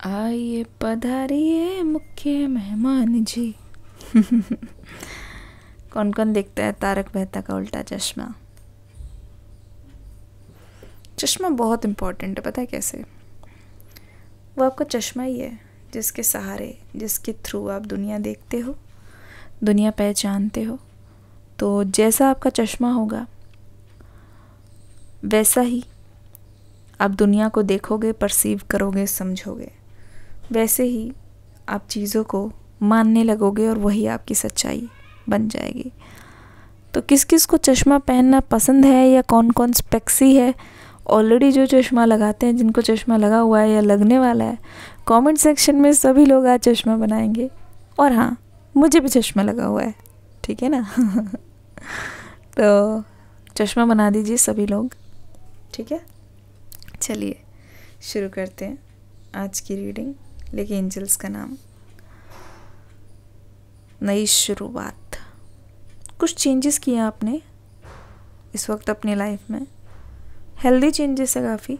आइए पधारिए मुख्य मेहमान जी। कौन कौन देखता है तारक मेहता का उल्टा चश्मा? चश्मा बहुत इम्पोर्टेंट है, पता है कैसे? वो आपका चश्मा ही है जिसके सहारे, जिसके थ्रू आप दुनिया देखते हो, दुनिया पहचानते हो। तो जैसा आपका चश्मा होगा वैसा ही आप दुनिया को देखोगे, परसीव करोगे, समझोगे। वैसे ही आप चीज़ों को मानने लगोगे और वही आपकी सच्चाई बन जाएगी। तो किस किस को चश्मा पहनना पसंद है या कौन कौन स्पेक्सी है? ऑलरेडी जो चश्मा लगाते हैं, जिनको चश्मा लगा हुआ है या लगने वाला है, कमेंट सेक्शन में सभी लोग आज चश्मा बनाएंगे। और हाँ, मुझे भी चश्मा लगा हुआ है, ठीक है ना? तो चश्मा बना दीजिए सभी लोग, ठीक है? चलिए शुरू करते हैं आज की रीडिंग। लेके एंजल्स का नाम। नई शुरुआत। कुछ चेंजेस किए आपने इस वक्त अपनी लाइफ में। हेल्दी चेंजेस है काफ़ी,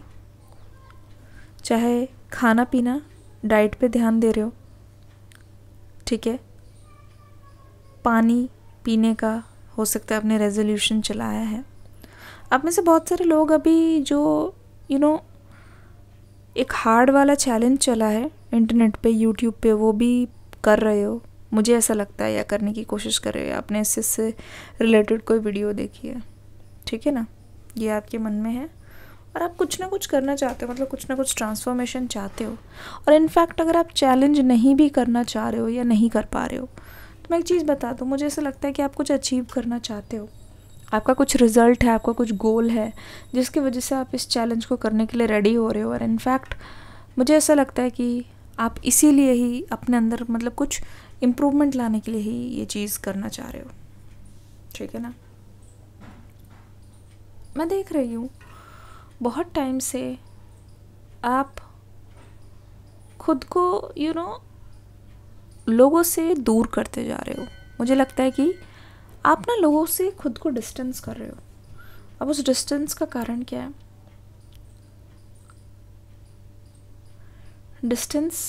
चाहे खाना पीना, डाइट पे ध्यान दे रहे हो, ठीक है? पानी पीने का हो सकता है आपने रेजोल्यूशन चलाया है। आप में से बहुत सारे लोग अभी जो एक हार्ड वाला चैलेंज चला है इंटरनेट पे, यूट्यूब पे, वो भी कर रहे हो, मुझे ऐसा लगता है, या करने की कोशिश कर रहे हो। आपने इससे रिलेटेड कोई वीडियो देखी है, ठीक है ना? ये आपके मन में है और आप कुछ ना कुछ करना चाहते हो, मतलब कुछ ना कुछ ट्रांसफॉर्मेशन चाहते हो। और इनफैक्ट अगर आप चैलेंज नहीं भी करना चाह रहे हो या नहीं कर पा रहे हो, तो मैं एक चीज़ बता दूँ, मुझे ऐसा लगता है कि आप कुछ अचीव करना चाहते हो। आपका कुछ रिज़ल्ट है, आपका कुछ गोल है, जिसकी वजह से आप इस चैलेंज को करने के लिए रेडी हो रहे हो। और इनफैक्ट मुझे ऐसा लगता है कि आप इसीलिए ही अपने अंदर, मतलब कुछ इम्प्रूवमेंट लाने के लिए ही ये चीज़ करना चाह रहे हो, ठीक है ना? मैं देख रही हूँ बहुत टाइम से आप खुद को लोगों से दूर करते जा रहे हो। मुझे लगता है कि आप ना लोगों से खुद को डिस्टेंस कर रहे हो। अब उस डिस्टेंस का कारण क्या है? डिस्टेंस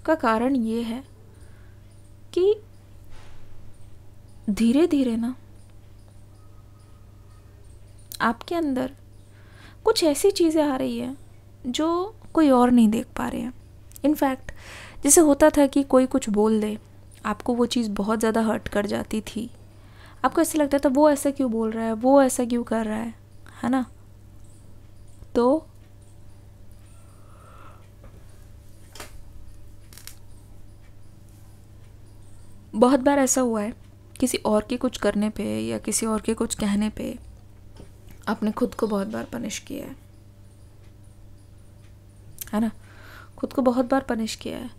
का कारण ये है कि धीरे धीरे ना आपके अंदर कुछ ऐसी चीज़ें आ रही है जो कोई और नहीं देख पा रहे हैं। इनफैक्ट जैसे होता था कि कोई कुछ बोल दे, आपको वो चीज़ बहुत ज़्यादा हर्ट कर जाती थी। आपको ऐसा लगता था वो ऐसा क्यों बोल रहा है, वो ऐसा क्यों कर रहा है ना? तो बहुत बार ऐसा हुआ है, किसी और के कुछ करने पे या किसी और के कुछ कहने पे आपने खुद को बहुत बार पनिश किया है ना? खुद को बहुत बार पनिश किया है।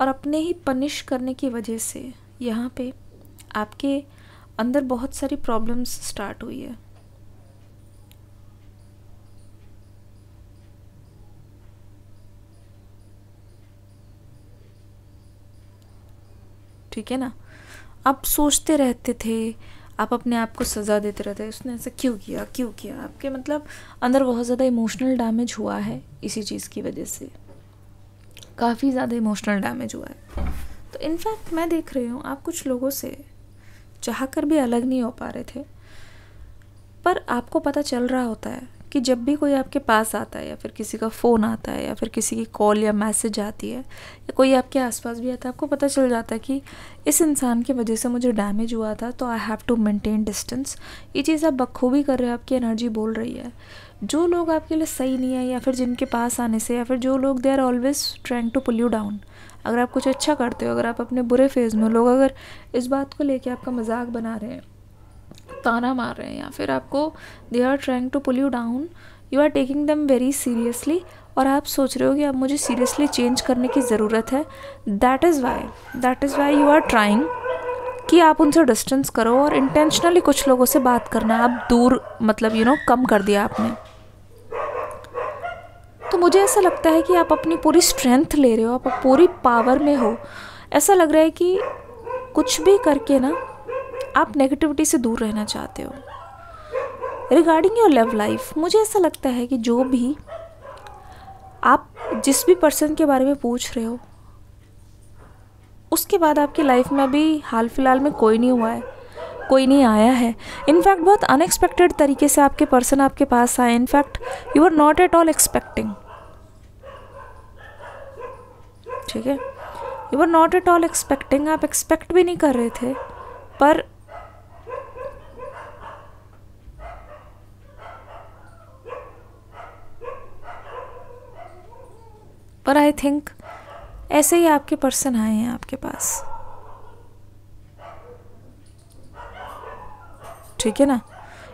और अपने ही पनिश करने की वजह से यहाँ पे आपके अंदर बहुत सारी प्रॉब्लम्स स्टार्ट हुई है। ठीक है ना? आप सोचते रहते थे, आप अपने आप को सज़ा देते रहते, उसने ऐसा क्यों किया, क्यों किया। आपके मतलब अंदर बहुत ज़्यादा इमोशनल डैमेज हुआ है इसी चीज़ की वजह से, काफ़ी ज़्यादा इमोशनल डैमेज हुआ है। तो इनफैक्ट मैं देख रही हूँ आप कुछ लोगों से चाह कर भी अलग नहीं हो पा रहे थे, पर आपको पता चल रहा होता है कि जब भी कोई आपके पास आता है या फिर किसी का फ़ोन आता है या फिर किसी की कॉल या मैसेज आती है या कोई आपके आसपास भी आता है, आपको पता चल जाता है कि इस इंसान की वजह से मुझे डैमेज हुआ था, तो I have to maintain distance. ये चीज़ आप बखूबी कर रहे हो, आपकी एनर्जी बोल रही है। जो लोग आपके लिए सही नहीं है या फिर जिनके पास आने से, या फिर जो लोग they are always trying to pull you down, अगर आप कुछ अच्छा करते हो, अगर आप अपने बुरे फेज़ में, लोग अगर इस बात को लेके आपका मजाक बना रहे हैं, ताना मार रहे हैं, या फिर आपको they are trying to pull you down, you are taking them very seriously, और आप सोच रहे हो कि अब मुझे सीरियसली चेंज करने की ज़रूरत है। That is why you are trying कि आप उनसे डिस्टेंस करो और इंटेंशनली कुछ लोगों से बात करना आप दूर, मतलब कम कर दिया आपने। तो मुझे ऐसा लगता है कि आप अपनी पूरी स्ट्रेंथ ले रहे हो, आप पूरी पावर में हो। ऐसा लग रहा है कि कुछ भी करके ना आप नेगेटिविटी से दूर रहना चाहते हो। रिगार्डिंग योर लव लाइफ, मुझे ऐसा लगता है कि जो भी आप जिस भी पर्सन के बारे में पूछ रहे हो उसके बाद आपकी लाइफ में अभी हाल फिलहाल में कोई नहीं हुआ है, कोई नहीं आया है। इनफैक्ट बहुत अनएक्सपेक्टेड तरीके से आपके पर्सन आपके पास आए। In fact you are not at all expecting, ठीक है, you are not at all expecting, आप एक्सपेक्ट भी नहीं कर रहे थे, पर आई थिंक ऐसे ही आपके पर्सन आए हैं आपके पास, ठीक है ना।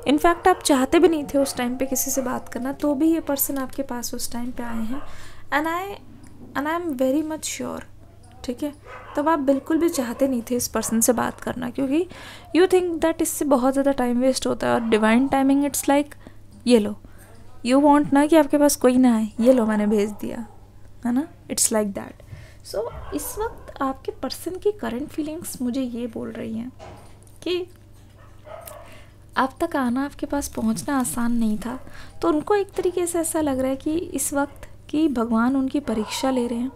इनफैक्ट आप चाहते भी नहीं थे उस टाइम पे किसी से बात करना, तो भी ये पर्सन आपके पास उस टाइम पे आए हैं। And I am very much sure, ठीक है, तब आप बिल्कुल भी चाहते नहीं थे इस पर्सन से बात करना, क्योंकि यू थिंक दैट इससे बहुत ज़्यादा टाइम वेस्ट होता है। और डिवाइन टाइमिंग इट्स लाइक ये लो, यू वांट ना कि आपके पास कोई ना आए, ये लो मैंने भेज दिया, है ना, इट्स लाइक दैट। सो इस वक्त आपके पर्सन की करंट फीलिंग्स मुझे ये बोल रही हैं कि आप तक आना, आपके पास पहुंचना आसान नहीं था। तो उनको एक तरीके से ऐसा लग रहा है कि इस वक्त कि भगवान उनकी परीक्षा ले रहे हैं,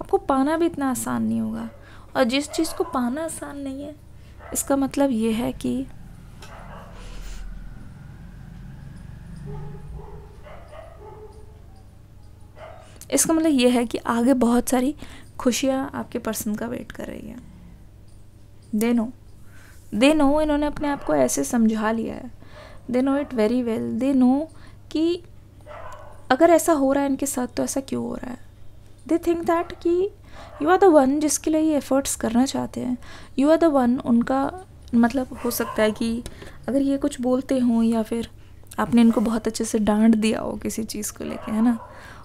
आपको पाना भी इतना आसान नहीं होगा। और जिस चीज़ को पाना आसान नहीं है, इसका मतलब ये है कि इसका मतलब ये है कि आगे बहुत सारी खुशियाँ आपके पर्सन का वेट कर रही हैं। दे नो इन्होंने अपने आप को ऐसे समझा लिया है, they know it very well, they know कि अगर ऐसा हो रहा है इनके साथ तो ऐसा क्यों हो रहा है। दे थिंक दैट कि यू आर द वन जिसके लिए ये एफर्ट्स करना चाहते हैं, यू आर द वन। उनका मतलब हो सकता है कि अगर ये कुछ बोलते हों या फिर आपने इनको बहुत अच्छे से डांट दिया हो किसी चीज़ को लेके, है ना,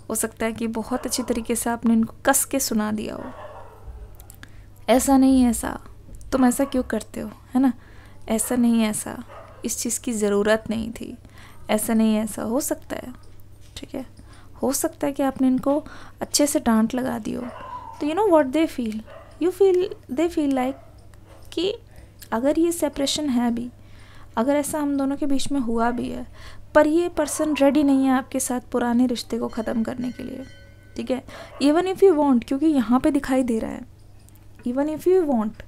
हो सकता है कि बहुत अच्छी तरीके से आपने इनको कस के सुना दिया हो, ऐसा नहीं ऐसा, तुम ऐसा क्यों करते हो, है ना, ऐसा नहीं ऐसा, इस चीज़ की ज़रूरत नहीं थी, ऐसा नहीं ऐसा, हो सकता है, ठीक है, हो सकता है कि आपने इनको अच्छे से डांट लगा दी हो। तो you know what they feel, they feel like कि अगर ये सेपरेशन है भी, अगर ऐसा हम दोनों के बीच में हुआ भी है, पर ये पर्सन रेडी नहीं है आपके साथ पुराने रिश्ते को ख़त्म करने के लिए, ठीक है। इवन इफ़ यू वांट, क्योंकि यहाँ पे दिखाई दे रहा है, इवन इफ़ यू वांट,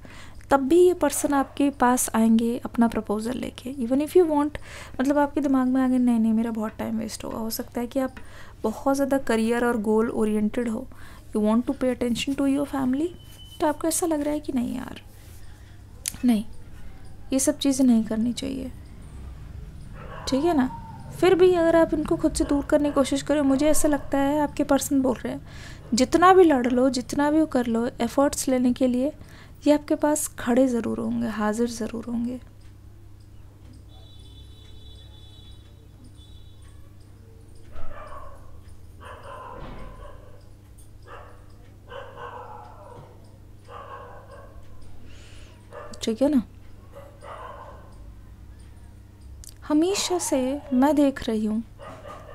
तब भी ये पर्सन आपके पास आएंगे अपना प्रपोज़ल लेके। इवन इफ़ यू वांट मतलब आपके दिमाग में आगे नहीं मेरा बहुत टाइम वेस्ट होगा, हो सकता है कि आप बहुत ज़्यादा करियर और गोल ओरिएंटेड हो, you want to pay attention to your family, तो आपको ऐसा लग रहा है कि नहीं यार, नहीं, ये सब चीज़ें नहीं करनी चाहिए, ठीक है ना। फिर भी अगर आप इनको खुद से दूर करने की कोशिश करें, मुझे ऐसा लगता है आपके पर्सन बोल रहे हैं जितना भी लड़ लो, जितना भी कर लो, एफर्ट्स लेने के लिए ये आपके पास खड़े ज़रूर होंगे, हाजिर ज़रूर होंगे। ठीक है ना। हमेशा से मैं देख रही हूँ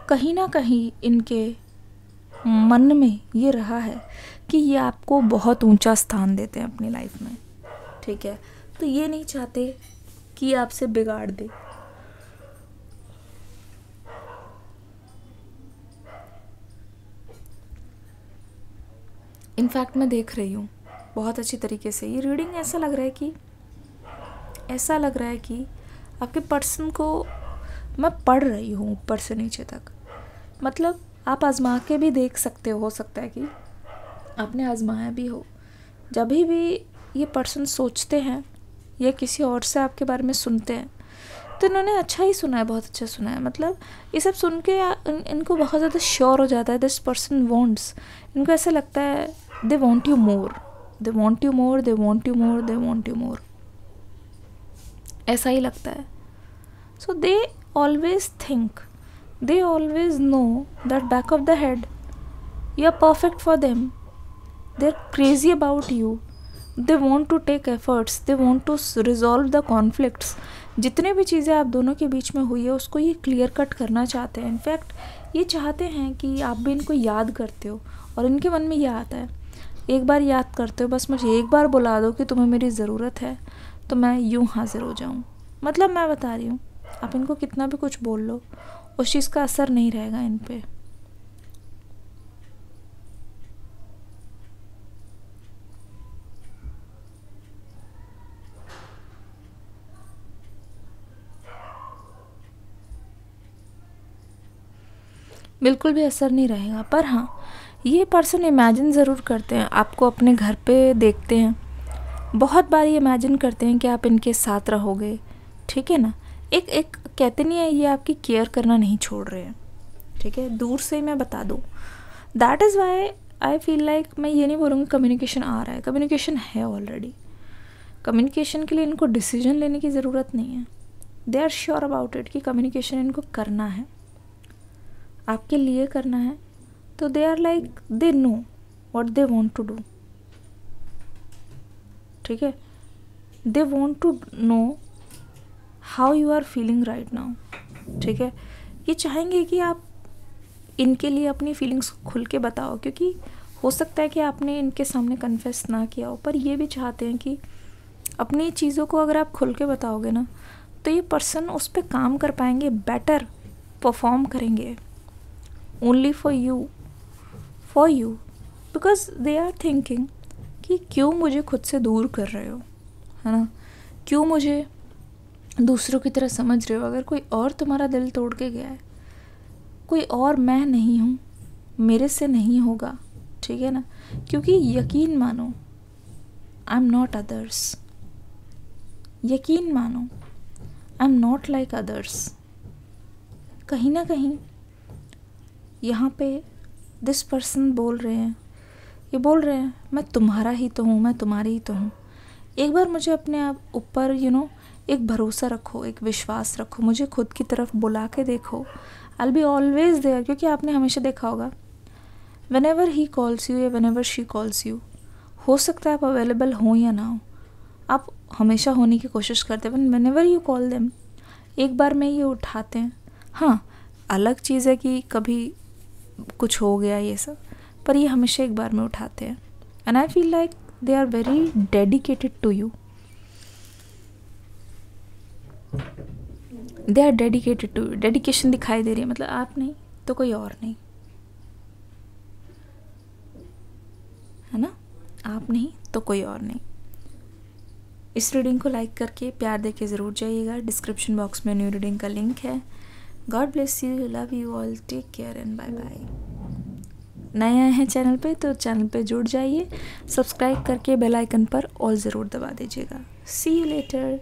कहीं ना कहीं इनके मन में ये रहा है कि ये आपको बहुत ऊंचा स्थान देते हैं अपनी लाइफ में, ठीक है, तो ये नहीं चाहते कि ये आपसे बिगाड़ दे। इनफैक्ट मैं देख रही हूँ बहुत अच्छी तरीके से ये रीडिंग, ऐसा लग रहा है कि आपके पर्सन को मैं पढ़ रही हूँ ऊपर से नीचे तक। मतलब आप आजमा के भी देख सकते हो सकता है कि आपने आजमाया भी हो। जब भी ये पर्सन सोचते हैं या किसी और से आपके बारे में सुनते हैं तो इन्होंने अच्छा ही सुना है, बहुत अच्छा सुना है। मतलब ये सब सुन के इनको बहुत ज़्यादा श्योर हो जाता है दिस पर्सन वांट्स, इनको ऐसा लगता है they want you more, they want you more, they want you more, they want you more, ऐसा ही लगता है। So they always think, they always know that back of the head you are perfect for them, they're crazy about you, they want to take efforts, they want to resolve the conflicts। जितने भी चीज़ें आप दोनों के बीच में हुई है उसको ये क्लियर कट करना चाहते हैं। इनफैक्ट ये चाहते हैं कि आप भी इनको याद करते हो और इनके मन में ये आता है एक बार याद करते हो, बस मुझे एक बार बुला दो कि तुम्हें मेरी ज़रूरत है तो मैं यूँ हाजिर हो जाऊँ। मतलब मैं बता रही हूँ आप इनको कितना भी कुछ बोल लो उस चीज़ का असर नहीं रहेगा इन पे। बिल्कुल भी असर नहीं रहेगा। पर हाँ, ये पर्सन इमेजिन ज़रूर करते हैं, आपको अपने घर पे देखते हैं, बहुत बार ये इमेजिन करते हैं कि आप इनके साथ रहोगे, ठीक है ना। एक एक कहते नहीं है, ये आपकी केयर करना नहीं छोड़ रहे हैं, ठीक है। दूर से मैं बता दूँ, that is Y I feel like, मैं ये नहीं बोलूँगी कम्युनिकेशन आ रहा है, कम्युनिकेशन है ऑलरेडी। कम्युनिकेशन के लिए इनको डिसीजन लेने की ज़रूरत नहीं है, they are sure about it कि कम्युनिकेशन इनको करना है, आपके लिए करना है। तो they are like, they know what they want to do, ठीक है। They want to know how you are feeling right now, ठीक है। ये चाहेंगे कि आप इनके लिए अपनी फीलिंग्स खुल के बताओ, क्योंकि हो सकता है कि आपने इनके सामने कन्फेस ना किया हो, पर ये भी चाहते हैं कि अपनी चीज़ों को अगर आप खुल के बताओगे ना, तो ये पर्सन उस पर काम कर पाएंगे, बेटर परफॉर्म करेंगे, only for you, because they are thinking कि क्यों मुझे खुद से दूर कर रहे हो, है ना, क्यों मुझे दूसरों की तरह समझ रहे हो। अगर कोई और तुम्हारा दिल तोड़ के गया है, कोई और मैं नहीं हूँ, मेरे से नहीं होगा, ठीक है ना। क्योंकि यकीन मानो, आई एम नॉट अदर्स, यकीन मानो, I am not like others. कहीं ना कहीं यहाँ पे दिस पर्सन बोल रहे हैं, ये बोल रहे हैं, मैं तुम्हारा ही तो हूँ, मैं तुम्हारी ही तो हूँ। एक बार मुझे अपने आप ऊपर एक भरोसा रखो, एक विश्वास रखो, मुझे खुद की तरफ बुला के देखो, I will be always there. क्योंकि आपने हमेशा देखा होगा, whenever he calls you या whenever she calls you, हो सकता है आप अवेलेबल हो या ना हो, आप हमेशा होने की कोशिश करते हैं। When ever you call them, एक बार में ये उठाते हैं। हाँ, अलग चीज़ है कि कभी कुछ हो गया ये सब, पर ये हमेशा एक बार में उठाते हैं। And I feel like they are very dedicated to you, they are dedicated to you. Dedication दिखाई दे रही है, मतलब आप नहीं तो कोई और नहीं, है ना, आप नहीं तो कोई और नहीं। इस रीडिंग को लाइक करके प्यार देके ज़रूर जाइएगा, डिस्क्रिप्शन बॉक्स में न्यू रीडिंग का लिंक है। God bless you, love you all, take care and bye bye. नए आए हैं चैनल पे तो चैनल पे जुड़ जाइए, सब्सक्राइब करके बेल आइकन पर ऑल ज़रूर दबा दीजिएगा। सी यू लेटर।